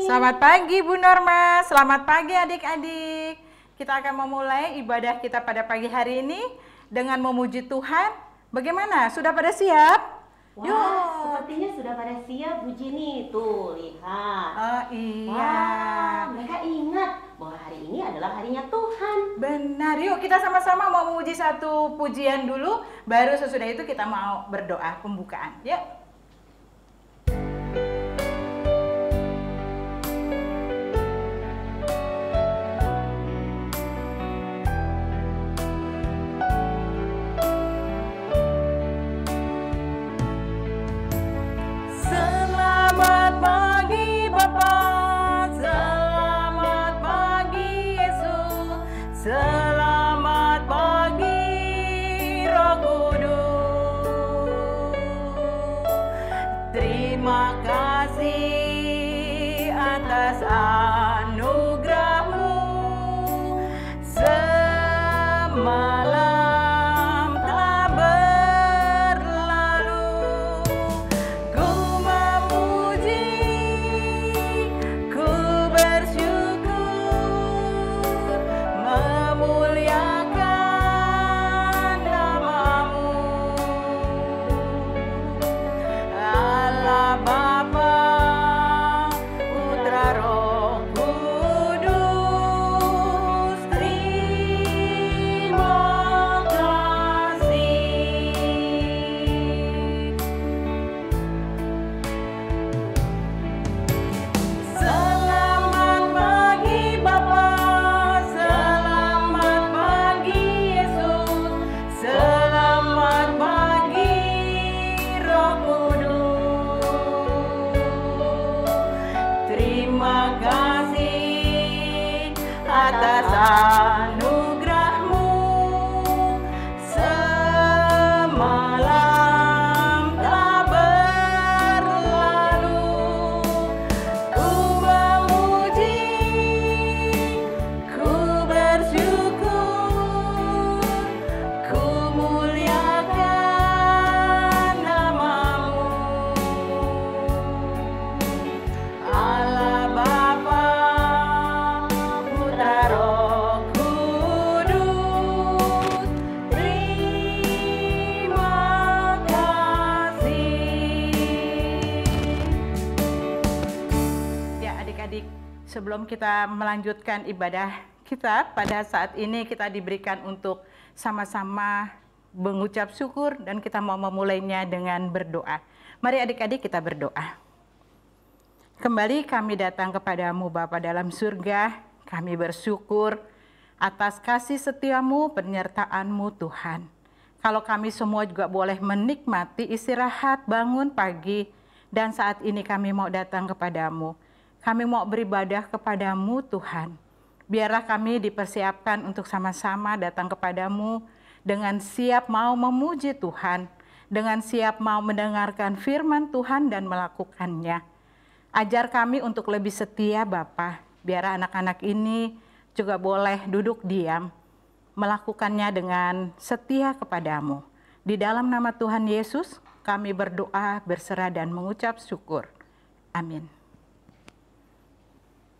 Selamat pagi Bu Norma, selamat pagi adik-adik. Kita akan memulai ibadah kita pada pagi hari ini dengan memuji Tuhan. Bagaimana? Sudah pada siap? Wah, sepertinya sudah pada siap Bu Jenny. Tuh, lihat. Oh iya. Wah, mereka ingat bahwa hari ini adalah harinya Tuhan. Benar, yuk kita sama-sama mau memuji satu pujian dulu. Baru sesudah itu kita mau berdoa pembukaan. Yuk. Selamat pagi Roh Kudus. Terima kasih atas anugerah-Mu. Semalam telah berlalu, ku memuji, ku bersyukur, memuliakan nama-Mu. Allah Bapa, Putra, Roh Kudus, terima kasih. Selamat pagi Bapa, selamat pagi Yesus, selamat pagi Roh Kudus. Terima kasih atas anugerah-Mu. Semalam telah berlalu, ku memuji, ku bersyukur, ku muliakan nama-Mu. Allah Bapa, Putra, Roh Kudus, terima kasih. Ya adik-adik, sebelum kita melanjutkan ibadah kita, pada saat ini kita diberikan untuk sama-sama mengucap syukur dan kita mau memulainya dengan berdoa. Mari adik-adik kita berdoa. Kembali kami datang kepadamu Bapa dalam surga, kami bersyukur atas kasih setia-Mu, penyertaan-Mu Tuhan. Kalau kami semua juga boleh menikmati istirahat, bangun pagi, dan saat ini kami mau datang kepadamu. Kami mau beribadah kepadamu Tuhan. Biarlah kami dipersiapkan untuk sama-sama datang kepadamu dengan siap mau memuji Tuhan, dengan siap mau mendengarkan firman Tuhan dan melakukannya. Ajar kami untuk lebih setia Bapa, biar anak-anak ini juga boleh duduk diam, melakukannya dengan setia kepadamu. Di dalam nama Tuhan Yesus, kami berdoa, berserah dan mengucap syukur. Amin.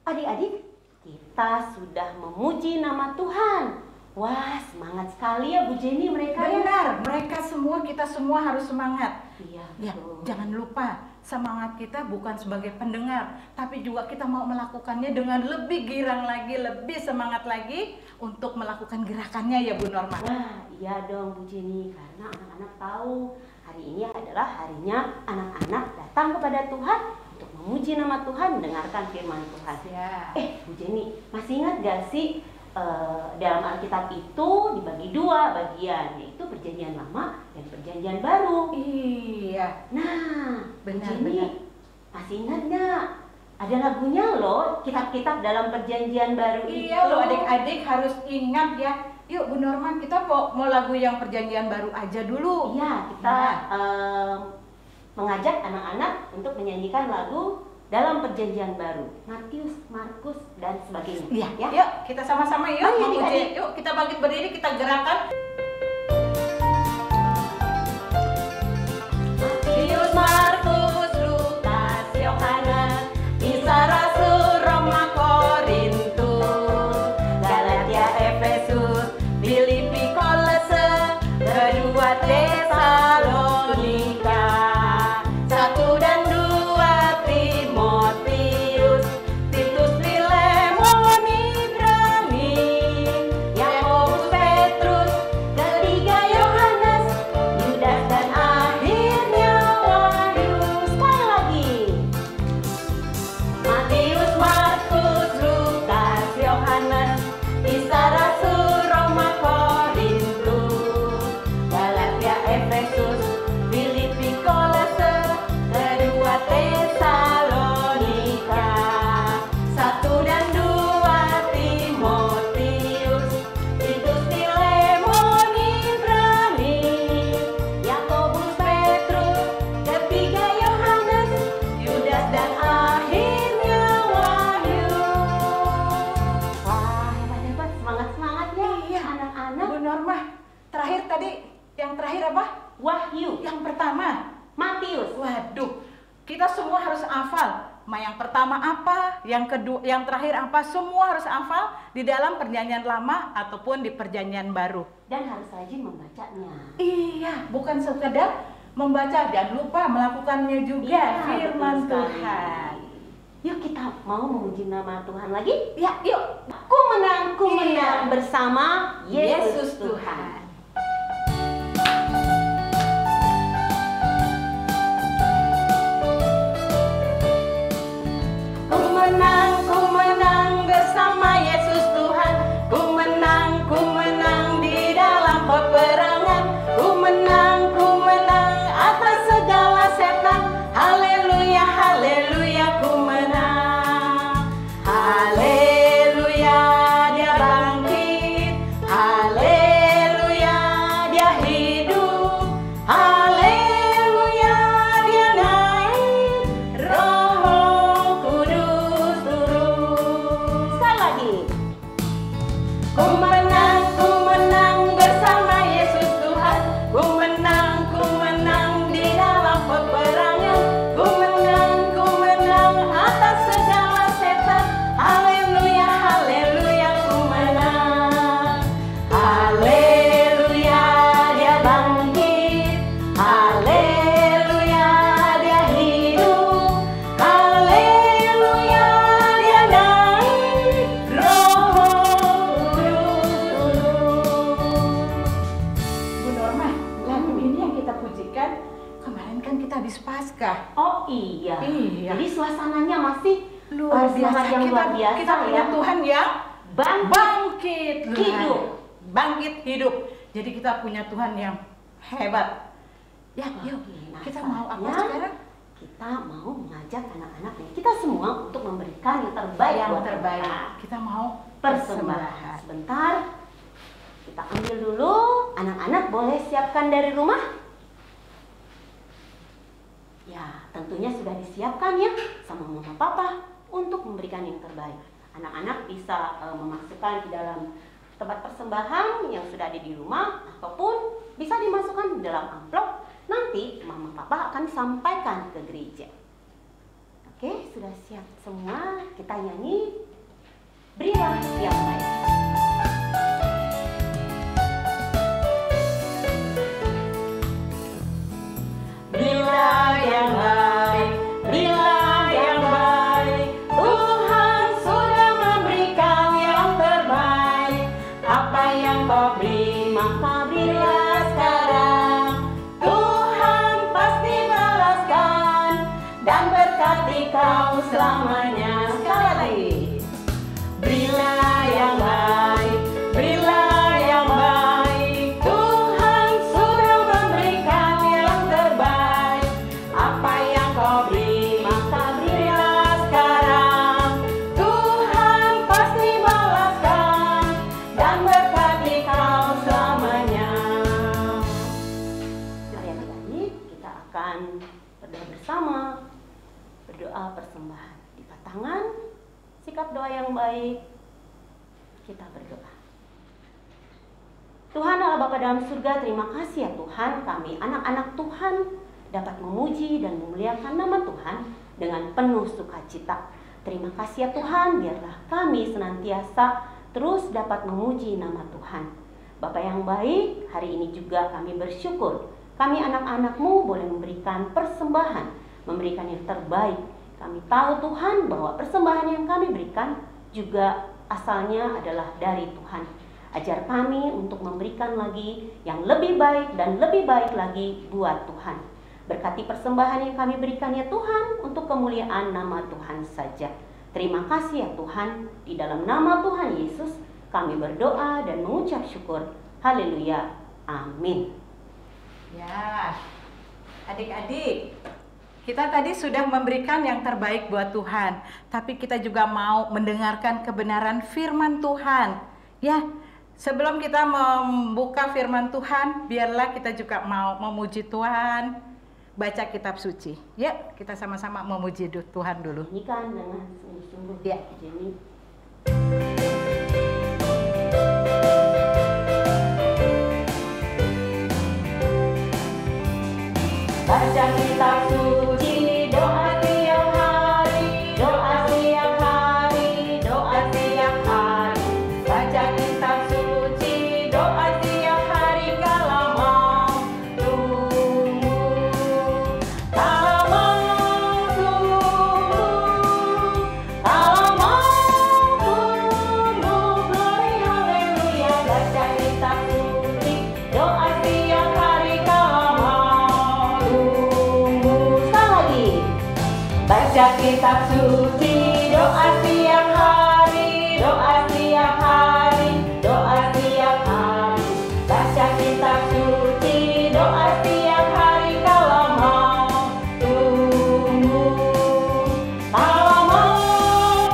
Adik-adik, kita sudah memuji nama Tuhan. Wah, semangat sekali ya Bu Jenny mereka ya. Benar, mereka semua, kita semua harus semangat. Iya, Ya, betul. jangan lupa, semangat kita bukan sebagai pendengar, tapi juga kita mau melakukannya dengan lebih girang lagi, lebih semangat lagi untuk melakukan gerakannya ya Bu Norma. Wah, iya dong Bu Jenny, karena anak-anak tahu hari ini adalah harinya anak-anak datang kepada Tuhan untuk memuji nama Tuhan, mendengarkan firman Tuhan. Ya. Bu Jenny, masih ingat gak sih dalam Alkitab itu dibagi dua bagian, yaitu Perjanjian Lama dan Perjanjian Baru. Iya, Nah, benar, Bu Jenny, benar. masih ingat gak? Ada lagunya loh, kitab-kitab dalam Perjanjian Baru itu. Iya loh adik-adik harus ingat ya. Yuk Bu Norma, kita mau lagu yang Perjanjian Baru aja dulu. Iya, kita mengajak anak-anak untuk menyanyikan lagu dalam Perjanjian Baru, Matius, Markus, dan sebagainya. Iya, ya. yuk kita sama-sama yuk Mari, memuji. adik-adik. Yuk kita bangkit berdiri, kita gerakan. Matius, Markus, Lukas, Yohanes, Isa Rasul. siapa? Wahyu. Yang pertama, Matius. waduh, kita semua harus hafal. Yang pertama apa, yang kedua, yang terakhir apa, semua harus hafal di dalam perjanjian lama ataupun di perjanjian baru. Dan harus rajin membacanya. Iya, bukan sekedar membaca, jangan lupa melakukannya juga. Iya, Firman betul sekali. Tuhan. Yuk kita mau memuji nama Tuhan lagi. Ya, yuk. Ku menang Iya. bersama Yesus Yesus Tuhan. Tuhan. Ku menang bersama Yesus Tuhan. Ku menang di dalam peperangan. Ku menang atas segala setan. Haleluya, haleluya, ku menang. Haleluya, dia bangkit. Haleluya, dia hidup. Haleluya, dia naik. Roh Kudus turun. Sekali lagi. Ku menang bersama Yesus Tuhan. Ku menang di dalam peperangan. Ku menang atas segala setan. Haleluya, haleluya, ku menang. Haleluya, dia bangkit. Haleluya, dia hidup. Haleluya, dia naik. Roh Kudus turun. Bu Norma, lagu ini yang kita pujikan kemarin kan kita habis Paskah. Oh iya. Iya. Jadi suasananya masih Luar biasa. semangat yang luar biasa Kita punya ya. Tuhan yang bangkit, Hidup. bangkit hidup. Jadi kita punya Tuhan yang hebat. Ya, yuk. Oke, nah Kita mau apa saatnya sekarang? Kita mau mengajak anak-anak dan kita semua untuk memberikan yang terbaik Yang buat terbaik. kita. Kita mau Persembahan. Sebentar. Kita ambil dulu. Anak-anak boleh siapkan dari rumah. Ya, tentunya sudah disiapkan ya sama mama papa untuk memberikan yang terbaik. Anak-anak bisa memasukkan di dalam tempat persembahan yang sudah ada di rumah ataupun bisa dimasukkan di dalam amplop. Nanti mama papa akan sampaikan ke gereja. Oke, sudah siap semua? Kita nyanyi Berilah yang Baik. Berilah yang baik, berilah yang baik. Tuhan sudah memberikan yang terbaik. Apa yang kau beri, maka berilah sekarang. Tuhan pasti balaskan dan berkati kau selamanya. Sekali lagi. Berilah yang baik, berilah yang baik. Tuhan sudah memberikan yang terbaik. Apa yang kau beri, maka berilah sekarang. Tuhan pasti balaskan dan berkati kau selamanya. Mari adik-adik, kita akan berdoa bersama. Berdoa persembahan. Lipat tangan, sikap doa yang baik. Kita berdoa. Tuhan Allah Bapa dalam surga, terima kasih ya Tuhan, kami anak-anak Tuhan dapat memuji dan memuliakan nama Tuhan dengan penuh sukacita. Terima kasih ya Tuhan, biarlah kami senantiasa terus dapat memuji nama Tuhan. Bapa yang baik, hari ini juga kami bersyukur kami anak-anak-Mu boleh memberikan persembahan, memberikan yang terbaik. Kami tahu Tuhan bahwa persembahan yang kami berikan juga asalnya adalah dari Tuhan. Ajar kami untuk memberikan lagi yang lebih baik dan lebih baik lagi buat Tuhan. Berkati persembahan yang kami berikan ya Tuhan untuk kemuliaan nama Tuhan saja. Terima kasih ya Tuhan. Di dalam nama Tuhan Yesus kami berdoa dan mengucap syukur. Haleluya. Amin. Ya, adik-adik, kita tadi sudah memberikan yang terbaik buat Tuhan, tapi kita juga mau mendengarkan kebenaran firman Tuhan. Ya, sebelum kita membuka firman Tuhan, biarlah kita juga mau memuji Tuhan, baca kitab suci. Ya, kita sama-sama memuji Tuhan dulu. Nyanyikan dengan sungguh-sungguh. Ya. Jenny. baca kitab suci, doa tiap hari, doa tiap hari, doa tiap hari. Baca kitab suci, doa tiap hari kalau mau tumbuh. Kalau mau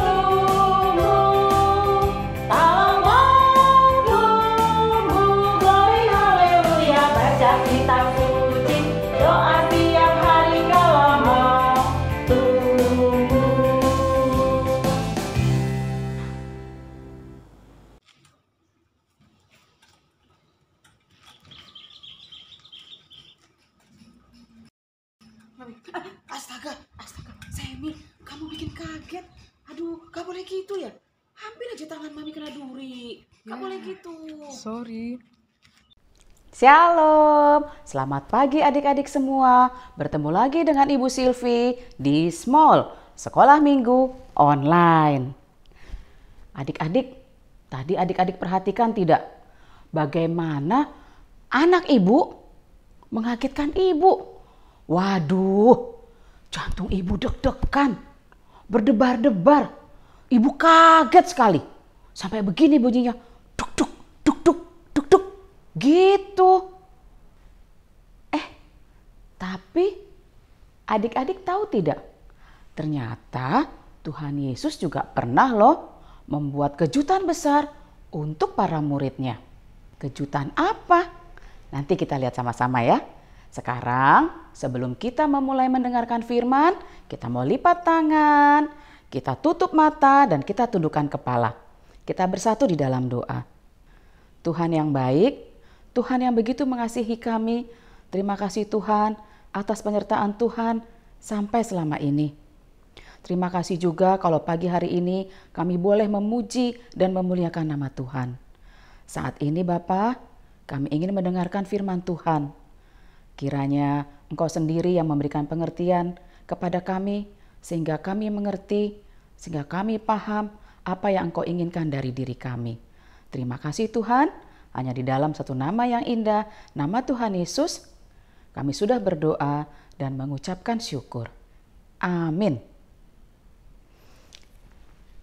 tumbuh, kalau mau tumbuh, glory haleluya. Baca kitab suci, doa tiap hari kalau mau tumbuh. Mami, astaga, Semi, kamu bikin kaget. Aduh, gak boleh gitu ya. Hampir aja tangan Mami kena duri. Gak boleh gitu. Sorry. Shalom, selamat pagi adik-adik semua. Bertemu lagi dengan Ibu Silvi di Small, Sekolah Minggu Online. Adik-adik, tadi adik-adik perhatikan tidak? Bagaimana anak ibu mengagetkan ibu? Waduh, jantung ibu deg-degan, berdebar-debar. Ibu kaget sekali. Sampai begini bunyinya, duk-duk, duk-duk, duk-duk. Gitu. Tapi adik-adik tahu tidak? Ternyata Tuhan Yesus juga pernah loh membuat kejutan besar untuk para muridnya. Kejutan apa? Nanti kita lihat sama-sama ya. Sekarang sebelum kita memulai mendengarkan firman, kita mau lipat tangan, kita tutup mata dan kita tundukkan kepala. Kita bersatu di dalam doa. Tuhan yang baik, Tuhan yang begitu mengasihi kami, terima kasih Tuhan atas penyertaan Tuhan sampai selama ini. Terima kasih juga kalau pagi hari ini kami boleh memuji dan memuliakan nama Tuhan. Saat ini Bapa, kami ingin mendengarkan firman Tuhan. Kiranya Engkau sendiri yang memberikan pengertian kepada kami, sehingga kami mengerti, sehingga kami paham apa yang Engkau inginkan dari diri kami. Terima kasih Tuhan, hanya di dalam satu nama yang indah, nama Tuhan Yesus, kami sudah berdoa dan mengucapkan syukur. Amin.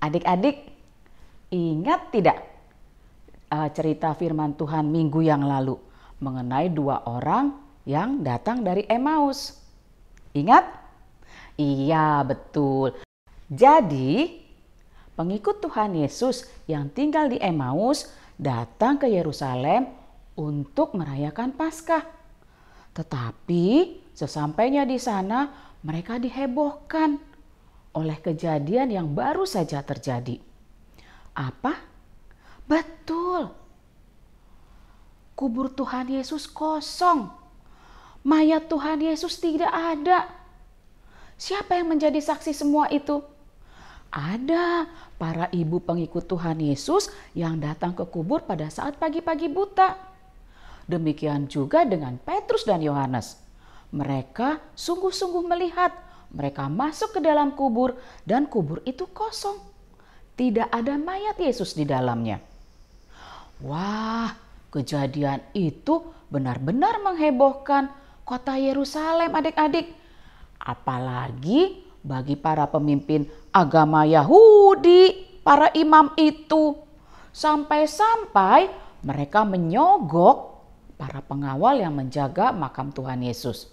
Adik-adik, ingat tidak cerita firman Tuhan minggu yang lalu mengenai dua orang yang datang dari Emmaus? Ingat? Iya, betul. Jadi, pengikut Tuhan Yesus yang tinggal di Emmaus datang ke Yerusalem untuk merayakan Paskah. Tetapi sesampainya di sana mereka dihebohkan oleh kejadian yang baru saja terjadi. Apa? Betul. Kubur Tuhan Yesus kosong. Mayat Tuhan Yesus tidak ada. Siapa yang menjadi saksi semua itu? Ada para ibu pengikut Tuhan Yesus yang datang ke kubur pada saat pagi-pagi buta. Demikian juga dengan Petrus dan Yohanes. Mereka sungguh-sungguh melihat, mereka masuk ke dalam kubur dan kubur itu kosong. Tidak ada mayat Yesus di dalamnya. Wah, kejadian itu benar-benar menghebohkan kota Yerusalem adik-adik. Apalagi bagi para pemimpin agama Yahudi, para imam itu. Sampai-sampai mereka menyogok para pengawal yang menjaga makam Tuhan Yesus.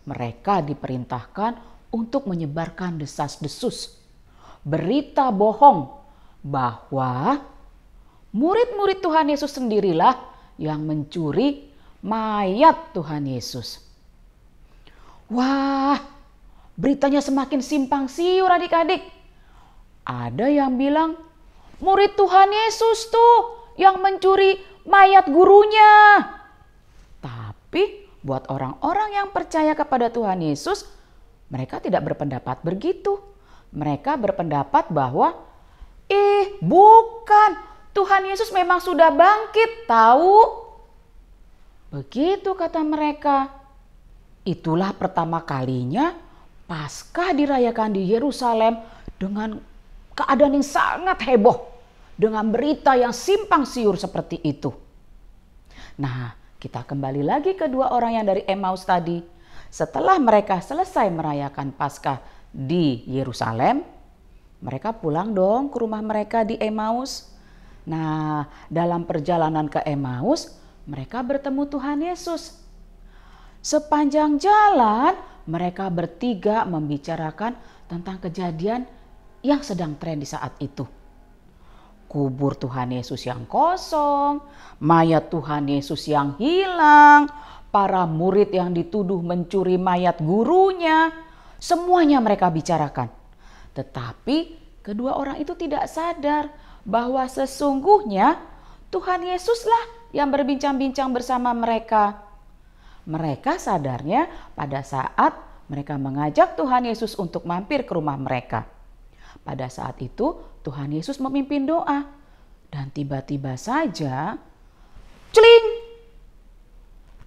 Mereka diperintahkan untuk menyebarkan desas-desus, berita bohong bahwa murid-murid Tuhan Yesus sendirilah yang mencuri mayat Tuhan Yesus. Wah, beritanya semakin simpang siur adik-adik. Ada yang bilang murid Tuhan Yesus tuh yang mencuri mayat gurunya. Tapi buat orang-orang yang percaya kepada Tuhan Yesus, mereka tidak berpendapat begitu. Mereka berpendapat bahwa bukan, Tuhan Yesus memang sudah bangkit, tahu? Begitu kata mereka. Itulah pertama kalinya Paskah dirayakan di Yerusalem dengan keadaan yang sangat heboh, dengan berita yang simpang siur seperti itu. Nah, kita kembali lagi ke dua orang yang dari Emmaus tadi. Setelah mereka selesai merayakan Paskah di Yerusalem, mereka pulang dong ke rumah mereka di Emmaus. Nah, dalam perjalanan ke Emmaus, mereka bertemu Tuhan Yesus. Sepanjang jalan, mereka bertiga membicarakan tentang kejadian yang sedang tren di saat itu. Kubur Tuhan Yesus yang kosong, mayat Tuhan Yesus yang hilang, para murid yang dituduh mencuri mayat gurunya, semuanya mereka bicarakan. Tetapi kedua orang itu tidak sadar bahwa sesungguhnya Tuhan Yesuslah yang berbincang-bincang bersama mereka. Mereka sadarnya pada saat mereka mengajak Tuhan Yesus untuk mampir ke rumah mereka. Pada saat itu Tuhan Yesus memimpin doa dan tiba-tiba saja celing,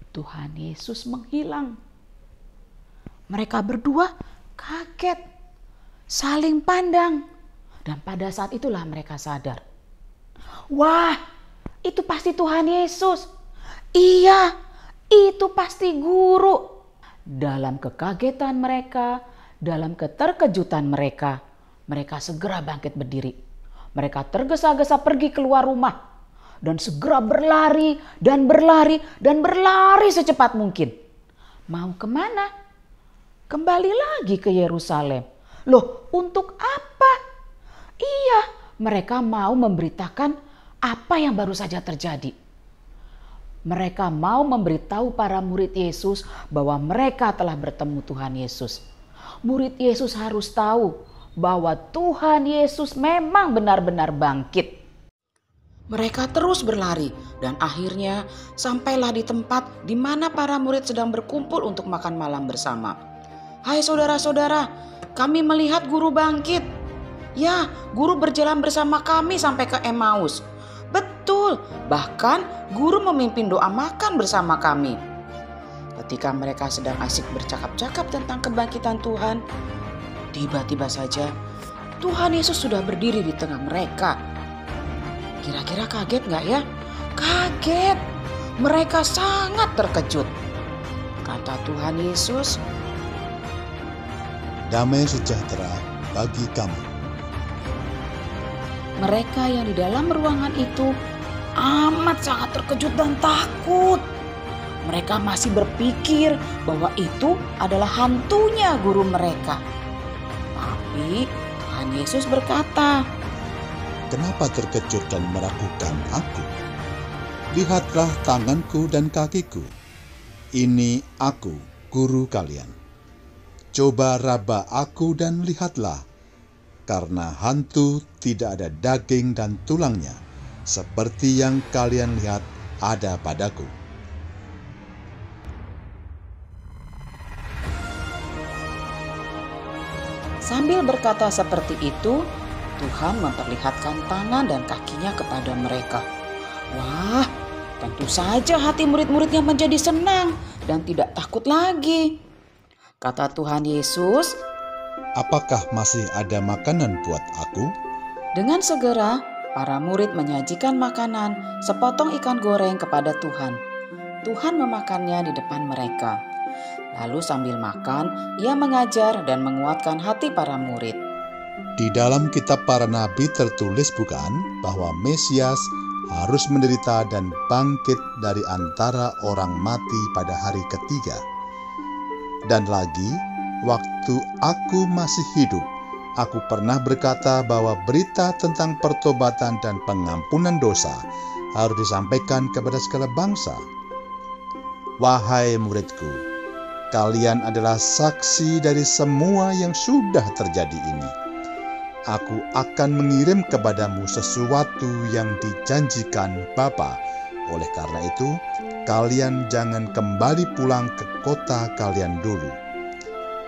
Tuhan Yesus menghilang. Mereka berdua kaget, saling pandang, dan pada saat itulah mereka sadar. Wah, itu pasti Tuhan Yesus. Iya, itu pasti guru. Dalam kekagetan mereka, dalam keterkejutan mereka, mereka segera bangkit berdiri. Mereka tergesa-gesa pergi keluar rumah dan segera berlari dan berlari dan berlari secepat mungkin. Mau kemana? Kembali lagi ke Yerusalem. Loh, untuk apa? Iya, mereka mau memberitakan apa yang baru saja terjadi. Mereka mau memberitahu para murid Yesus bahwa mereka telah bertemu Tuhan Yesus. Murid Yesus harus tahu bahwa Tuhan Yesus memang benar-benar bangkit. Mereka terus berlari dan akhirnya sampailah di tempat di mana para murid sedang berkumpul untuk makan malam bersama. Hai saudara-saudara, kami melihat guru bangkit. Ya, guru berjalan bersama kami sampai ke Emmaus. Betul, bahkan guru memimpin doa makan bersama kami. Ketika mereka sedang asik bercakap-cakap tentang kebangkitan Tuhan, tiba-tiba saja Tuhan Yesus sudah berdiri di tengah mereka. Kira-kira kaget gak ya? Kaget. Mereka sangat terkejut. Kata Tuhan Yesus, damai sejahtera bagi kamu. Mereka yang di dalam ruangan itu amat sangat terkejut dan takut. Mereka masih berpikir bahwa itu adalah hantunya guru mereka. Tapi Tuhan Yesus berkata, Kenapa terkejut dan meragukan aku? Lihatlah tanganku dan kakiku. Ini aku, guru kalian. Coba raba aku dan lihatlah, karena hantu tidak ada daging dan tulangnya, seperti yang kalian lihat ada padaku. Sambil berkata seperti itu, Tuhan memperlihatkan tangan dan kakinya kepada mereka. Wah, tentu saja hati murid-muridnya menjadi senang dan tidak takut lagi. Kata Tuhan Yesus, Apakah masih ada makanan buat aku? dengan segera para murid menyajikan makanan sepotong ikan goreng kepada Tuhan. Tuhan memakannya di depan mereka. Lalu sambil makan, ia mengajar dan menguatkan hati para murid. Di dalam kitab para nabi tertulis bukan bahwa Mesias harus menderita dan bangkit dari antara orang mati pada hari ketiga. Dan lagi, waktu aku masih hidup, aku pernah berkata bahwa berita tentang pertobatan dan pengampunan dosa harus disampaikan kepada segala bangsa. Wahai muridku, kalian adalah saksi dari semua yang sudah terjadi ini. Aku akan mengirim kepadamu sesuatu yang dijanjikan Bapa. Oleh karena itu, kalian jangan kembali pulang ke kota kalian dulu.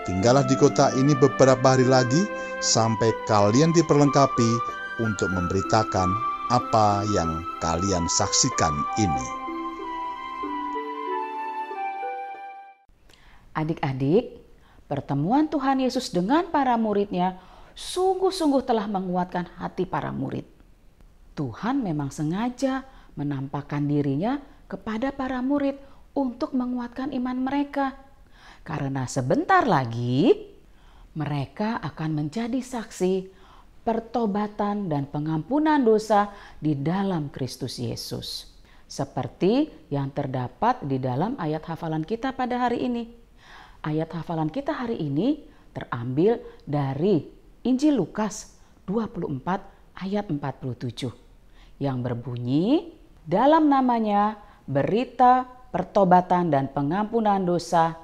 Tinggallah di kota ini beberapa hari lagi sampai kalian diperlengkapi untuk memberitakan apa yang kalian saksikan ini. Adik-adik, pertemuan Tuhan Yesus dengan para muridnya sungguh-sungguh telah menguatkan hati para murid. Tuhan memang sengaja menampakkan dirinya kepada para murid untuk menguatkan iman mereka. Karena sebentar lagi mereka akan menjadi saksi pertobatan dan pengampunan dosa di dalam Kristus Yesus. Seperti yang terdapat di dalam ayat hafalan kita pada hari ini. Ayat hafalan kita hari ini terambil dari Injil Lukas 24 ayat 47 yang berbunyi, dalam namanya berita pertobatan dan pengampunan dosa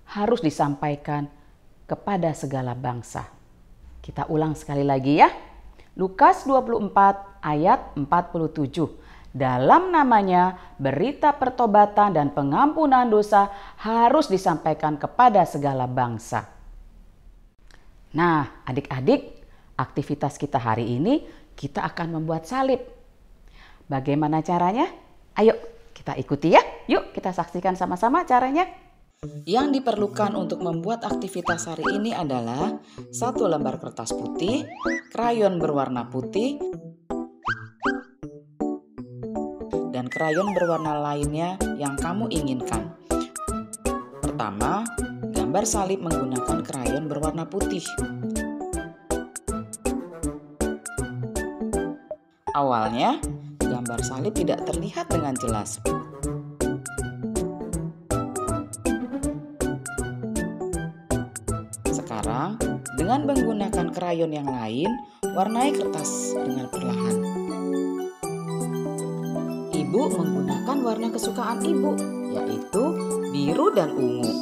harus disampaikan kepada segala bangsa. Kita ulang sekali lagi ya. Lukas 24 ayat 47. Dalam namanya berita pertobatan dan pengampunan dosa harus disampaikan kepada segala bangsa. Nah, adik-adik, aktivitas kita hari ini kita akan membuat salib. Bagaimana caranya? Ayo kita ikuti ya. Yuk kita saksikan sama-sama caranya. Yang diperlukan untuk membuat aktivitas hari ini adalah 1 lembar kertas putih, krayon berwarna putih, dan krayon berwarna lainnya yang kamu inginkan. Pertama, gambar salib menggunakan krayon berwarna putih. Awalnya, gambar salib tidak terlihat dengan jelas. Sekarang, dengan menggunakan krayon yang lain, warnai kertas dengan perlahan. Ibu menggunakan warna kesukaan ibu, yaitu biru dan ungu.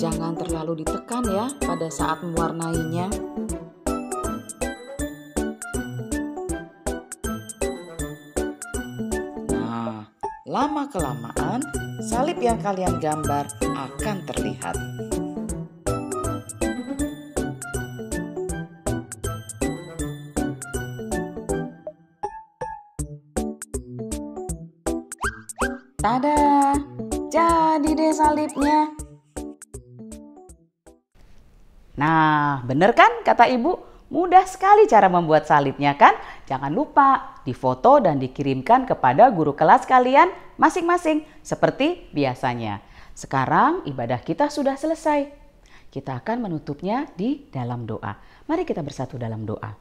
Jangan terlalu ditekan ya pada saat mewarnainya. Nah, lama-kelamaan salib yang kalian gambar akan terlihat. Tada! Jadi deh salibnya. Nah, bener kan kata ibu? Mudah sekali cara membuat salibnya kan? Jangan lupa difoto dan dikirimkan kepada guru kelas kalian masing-masing seperti biasanya. Sekarang ibadah kita sudah selesai. Kita akan menutupnya di dalam doa. Mari kita bersatu dalam doa.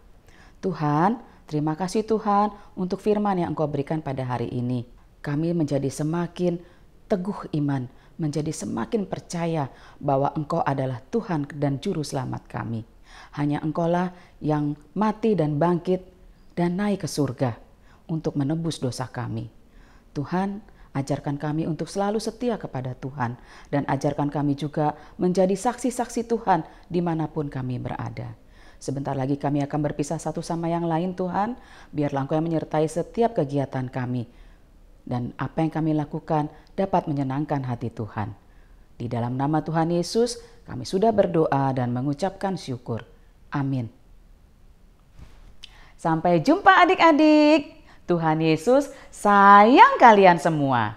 Tuhan, terima kasih Tuhan untuk firman yang Engkau berikan pada hari ini. Kami menjadi semakin teguh iman, menjadi semakin percaya bahwa Engkau adalah Tuhan dan Juru Selamat kami. Hanya Engkaulah yang mati dan bangkit dan naik ke surga untuk menebus dosa kami. Tuhan, ajarkan kami untuk selalu setia kepada Tuhan dan ajarkan kami juga menjadi saksi-saksi Tuhan dimanapun kami berada. Sebentar lagi kami akan berpisah satu sama yang lain Tuhan, biarlah Engkau yang menyertai setiap kegiatan kami. Dan apa yang kami lakukan dapat menyenangkan hati Tuhan. Di dalam nama Tuhan Yesus, kami sudah berdoa dan mengucapkan syukur. Amin. Sampai jumpa adik-adik. Tuhan Yesus sayang kalian semua.